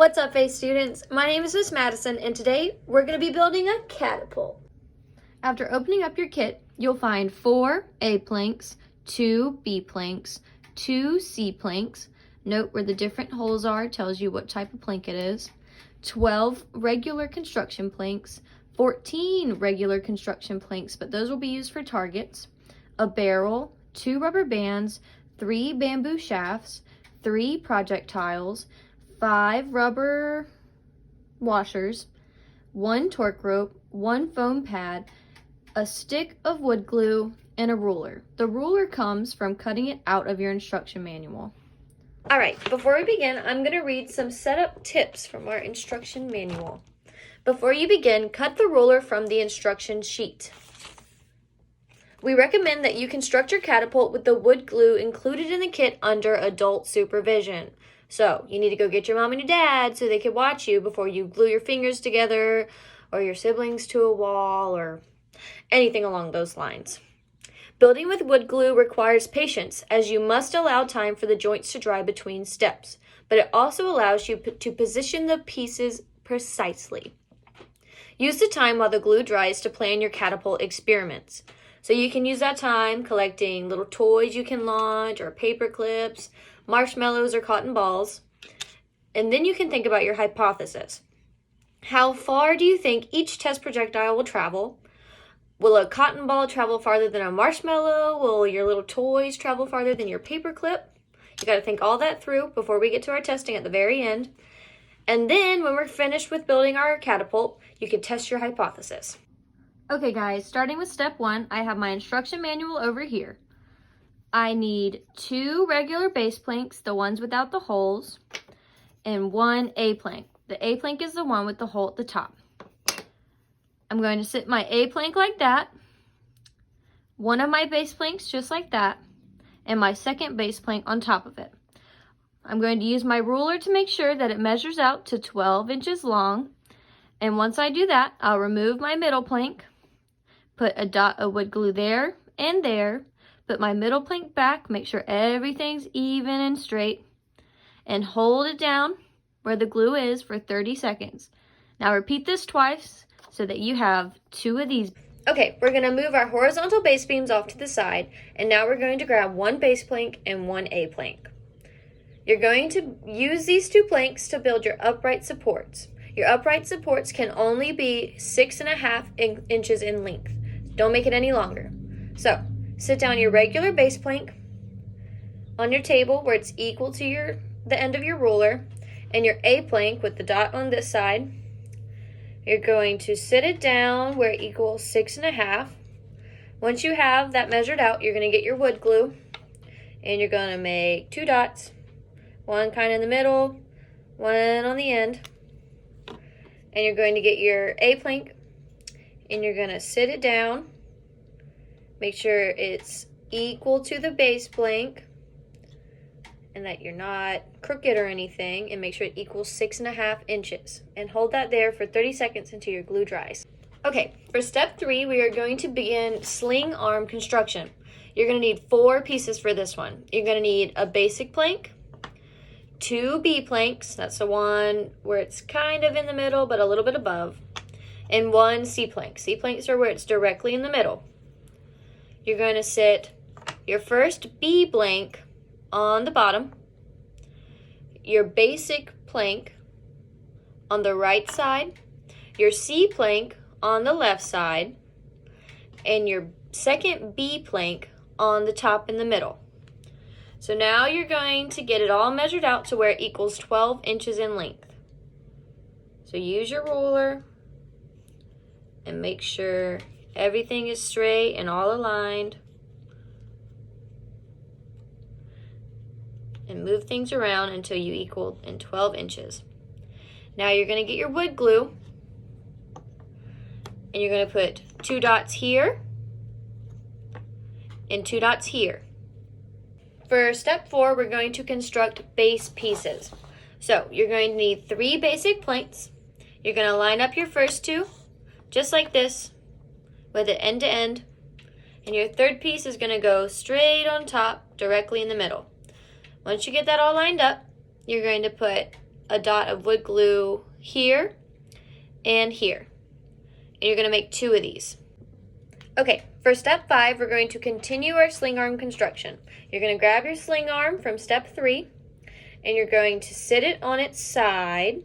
What's up, A students? My name is Miss Madison, and today we're going to be building a catapult. After opening up your kit, you'll find 4 A planks, 2 B planks, 2 C planks. Note where the different holes are, tells you what type of plank it is. 12 regular construction planks, 14 regular construction planks, but those will be used for targets. A barrel, 2 rubber bands, 3 bamboo shafts, 3 projectiles, 5 rubber washers, 1 torque rope, 1 foam pad, a stick of wood glue, and a ruler. The ruler comes from cutting it out of your instruction manual. Alright, before we begin, I'm going to read some setup tips from our instruction manual. Before you begin, cut the ruler from the instruction sheet. We recommend that you construct your catapult with the wood glue included in the kit under adult supervision. So, you need to go get your mom and your dad so they can watch you before you glue your fingers together or your siblings to a wall or anything along those lines. Building with wood glue requires patience as you must allow time for the joints to dry between steps, but it also allows you to position the pieces precisely. Use the time while the glue dries to plan your catapult experiments. So you can use that time collecting little toys you can launch or paper clips, marshmallows or cotton balls. And then you can think about your hypothesis. How far do you think each test projectile will travel? Will a cotton ball travel farther than a marshmallow? Will your little toys travel farther than your paper clip? You got to think all that through before we get to our testing at the very end. And then when we're finished with building our catapult, you can test your hypothesis. Okay guys, starting with step 1, I have my instruction manual over here. I need 2 regular base planks, the ones without the holes, and 1 A plank. The A plank is the one with the hole at the top. I'm going to sit my A plank like that, one of my base planks just like that, and my second base plank on top of it. I'm going to use my ruler to make sure that it measures out to 12 inches long, and once I do that, I'll remove my middle plank, put a dot of wood glue there and there, put my middle plank back, make sure everything's even and straight, and hold it down where the glue is for 30 seconds. Now repeat this twice so that you have 2 of these. Okay, we're going to move our horizontal base beams off to the side, and now we're going to grab 1 base plank and 1 A plank. You're going to use these 2 planks to build your upright supports. Your upright supports can only be 6.5 inches in length. Don't make it any longer. So, sit down your regular base plank on your table where it's equal to the end of your ruler, and your A plank with the dot on this side. You're going to sit it down where it equals 6.5. Once you have that measured out, you're going to get your wood glue, and you're going to make 2 dots, one kind of in the middle, one on the end, and you're going to get your A plank, and you're going to sit it down. Make sure it's equal to the base plank and that you're not crooked or anything, and make sure it equals 6.5 inches. And hold that there for 30 seconds until your glue dries. Okay, for step 3, we are going to begin sling arm construction. You're going to need 4 pieces for this one. You're going to need a basic plank, 2 B planks, that's the one where it's kind of in the middle but a little bit above, and 1 C plank. C planks are where it's directly in the middle. You're going to sit your first B plank on the bottom, your basic plank on the right side, your C plank on the left side, and your second B plank on the top in the middle. So now you're going to get it all measured out to where it equals 12 inches in length. So use your ruler and make sure everything is straight and all aligned. And move things around until you equal in 12 inches. Now you're going to get your wood glue, and you're going to put 2 dots here and 2 dots here. For step 4, we're going to construct base pieces. So you're going to need 3 basic planks. You're going to line up your first 2 just like this with it end to end, and your third piece is going to go straight on top directly in the middle. Once you get that all lined up, you're going to put a dot of wood glue here and here. And you're going to make 2 of these. Okay, for step 5, we're going to continue our sling arm construction. You're going to grab your sling arm from step 3, and you're going to sit it on its side,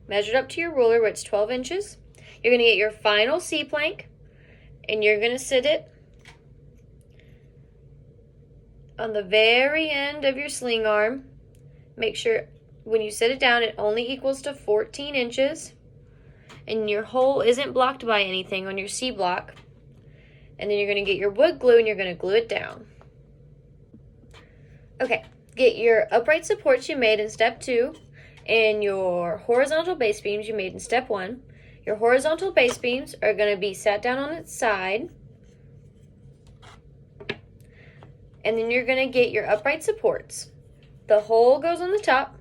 measured up to your ruler where it's 12 inches. You're going to get your final C-plank, and you're going to sit it on the very end of your sling arm. Make sure when you sit it down, it only equals to 14 inches, and your hole isn't blocked by anything on your C block. And then you're going to get your wood glue and you're going to glue it down. Okay, get your upright supports you made in step 2 and your horizontal base beams you made in step 1. Your horizontal base beams are going to be sat down on its side. And then you're going to get your upright supports. The hole goes on the top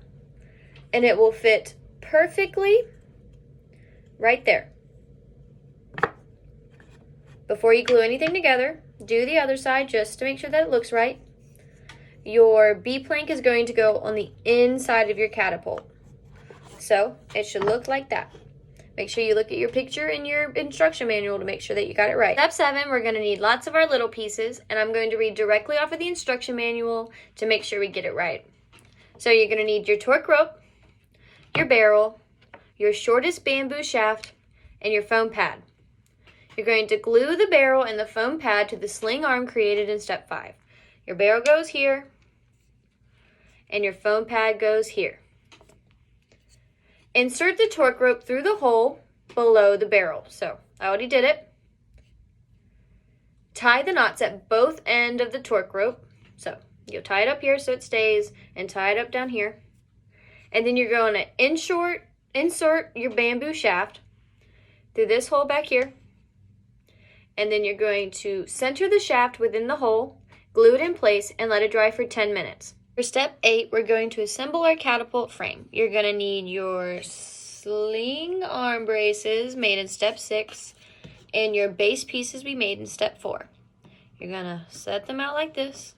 and it will fit perfectly right there. Before you glue anything together, do the other side just to make sure that it looks right. Your B-plank is going to go on the inside of your catapult. So it should look like that. Make sure you look at your picture in your instruction manual to make sure that you got it right. Step 7, we're going to need lots of our little pieces, and I'm going to read directly off of the instruction manual to make sure we get it right. So you're going to need your torque rope, your barrel, your shortest bamboo shaft, and your foam pad. You're going to glue the barrel and the foam pad to the sling arm created in step 5. Your barrel goes here, and your foam pad goes here. Insert the torque rope through the hole below the barrel. So, I already did it. Tie the knots at both ends of the torque rope. So, you'll tie it up here so it stays, and tie it up down here. And then you're going to insert your bamboo shaft through this hole back here. And then you're going to center the shaft within the hole, glue it in place, and let it dry for 10 minutes. For step 8, we're going to assemble our catapult frame. You're going to need your sling arm braces made in step 6 and your base pieces we made in step 4. You're going to set them out like this.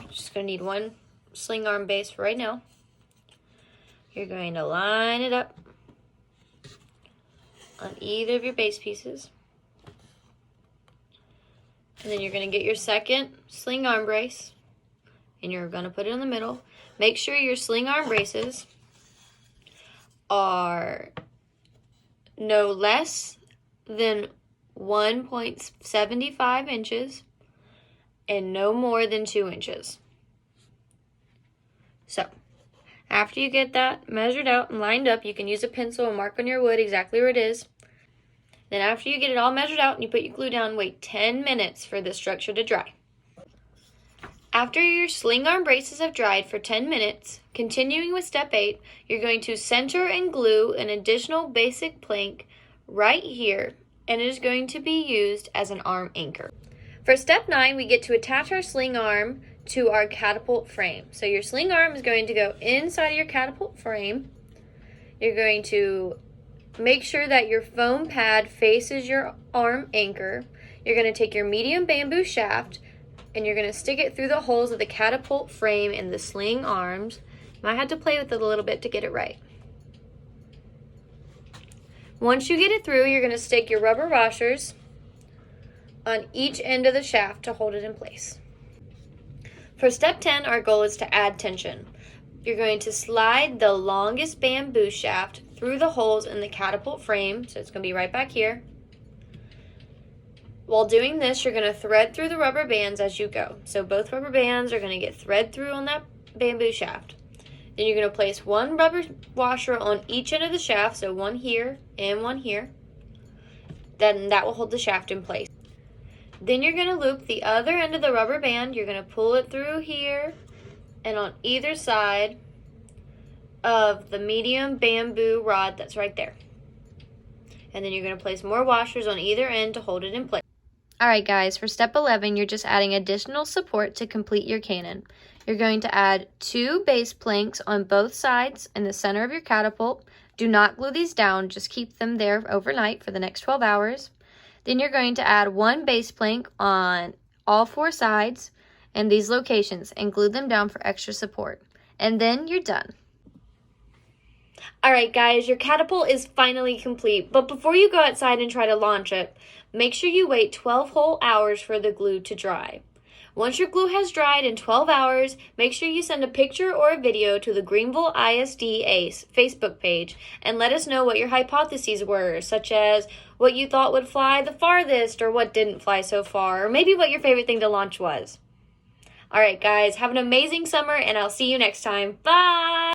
Just going to need one sling arm base right now. You're going to line it up on either of your base pieces. And then you're going to get your second sling arm brace, and you're going to put it in the middle. Make sure your sling arm braces are no less than 1.75 inches and no more than 2 inches. So, after you get that measured out and lined up, you can use a pencil and mark on your wood exactly where it is. Then after you get it all measured out and you put your glue down, wait 10 minutes for the structure to dry. After your sling arm braces have dried for 10 minutes, continuing with step 8, you're going to center and glue an additional basic plank right here, and it is going to be used as an arm anchor. For step 9, we get to attach our sling arm to our catapult frame. So your sling arm is going to go inside of your catapult frame. You're going to make sure that your foam pad faces your arm anchor. You're going to take your medium bamboo shaft and you're going to stick it through the holes of the catapult frame and the sling arms. You might have to play with it a little bit to get it right. Once you get it through, you're going to stick your rubber washers on each end of the shaft to hold it in place. For step 10, our goal is to add tension. You're going to slide the longest bamboo shaft through the holes in the catapult frame, so it's going to be right back here. While doing this, you're going to thread through the rubber bands as you go. So both rubber bands are going to get thread through on that bamboo shaft. Then you're going to place one rubber washer on each end of the shaft, so one here and one here. Then that will hold the shaft in place. Then you're going to loop the other end of the rubber band. You're going to pull it through here and on either side of the medium bamboo rod that's right there. And then you're going to place more washers on either end to hold it in place. Alright guys, for step 11, you're just adding additional support to complete your cannon. You're going to add 2 base planks on both sides in the center of your catapult. Do not glue these down, just keep them there overnight for the next 12 hours. Then you're going to add 1 base plank on all 4 sides in these locations and glue them down for extra support. And then you're done. Alright guys, your catapult is finally complete, but before you go outside and try to launch it, make sure you wait 12 whole hours for the glue to dry. Once your glue has dried in 12 hours, make sure you send a picture or a video to the Greenville ISD ACE Facebook page and let us know what your hypotheses were, such as what you thought would fly the farthest or what didn't fly so far, or maybe what your favorite thing to launch was. Alright guys, have an amazing summer and I'll see you next time. Bye!